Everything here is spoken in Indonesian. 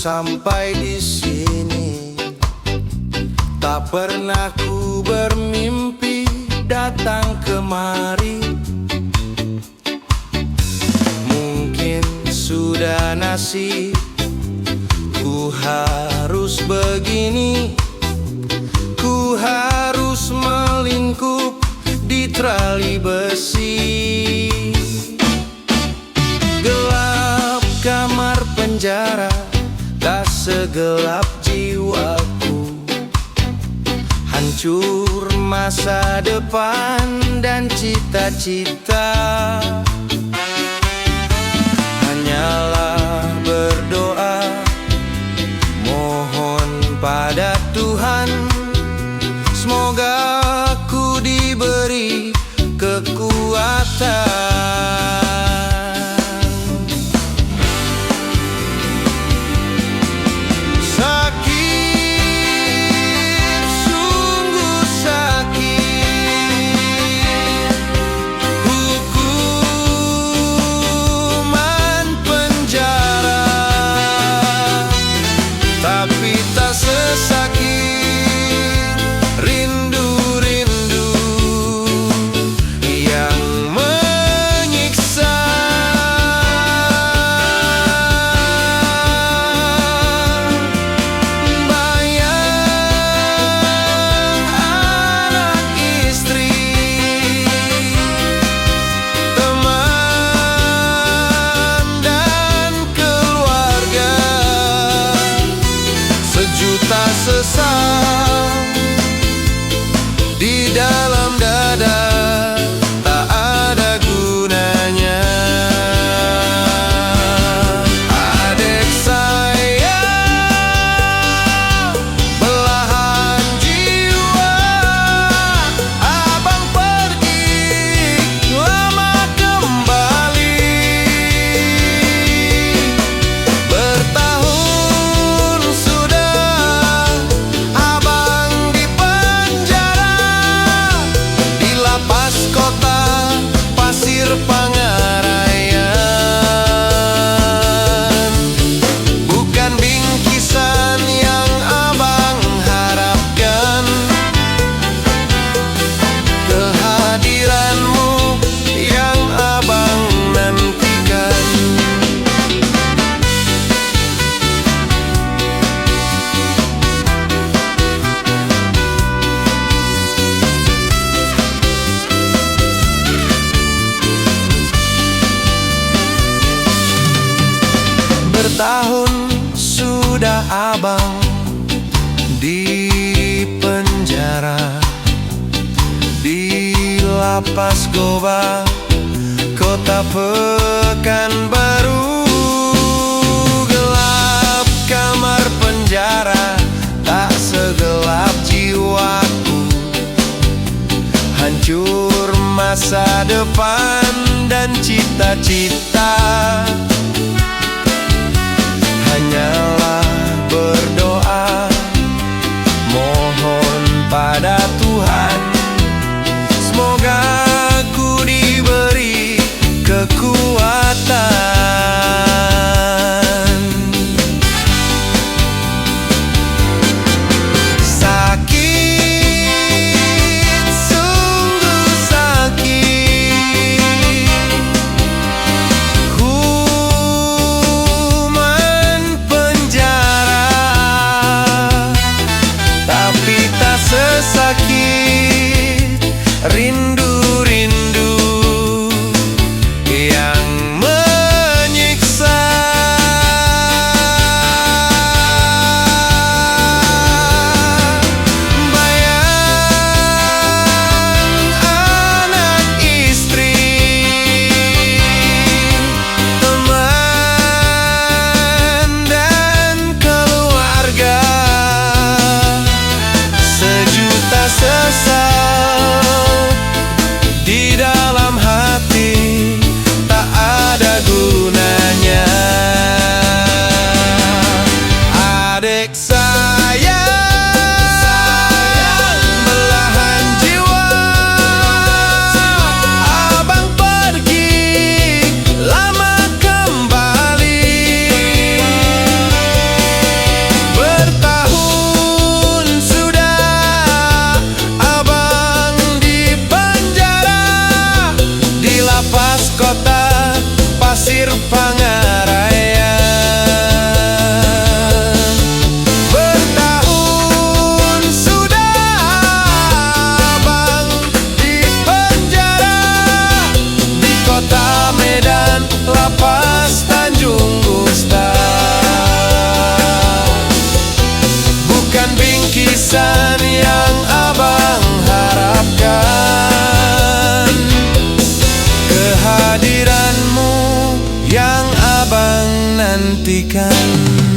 sampai di sini. Tak pernah ku bermimpi datang kemari. Mungkin sudah nasib ku harus begini. Ku harus melingkup di trali besi. Gelap kamar penjara, tak segelap jiwaku. Hancur masa depan dan cita-cita. Hanyalah berdoa, mohon pada Tuhan, semoga aku diberi kekuatan. Tak sesal di dalam dada, tak ada gunanya. Adik saya, belahan jiwa, abang pergi lama kembali. Bertahun sudah abang di penjara, di lapas kota Pasir Pangarayan. Bukan bingkisan yang abang harapkan, kehadiranmu yang abang nantikan. Bertahun sudah abang di penjara, di lapas Goba, kota Pekanbaru. Gelap kamar penjara, tak segelap jiwaku. Hancur masa depan dan cita-cita. Hanyalah berdoa, mohon pada Tuhan, semoga aku diberi kekuatan. Sakit, sungguh sakit, ku kota Pasir Pangarayan. Bertahun sudah abang di penjara di kota Medan, lapas Tanjung Gusta. Bukan bingkisan yang abang harapkan, kehadiranmu yang abang nantikan.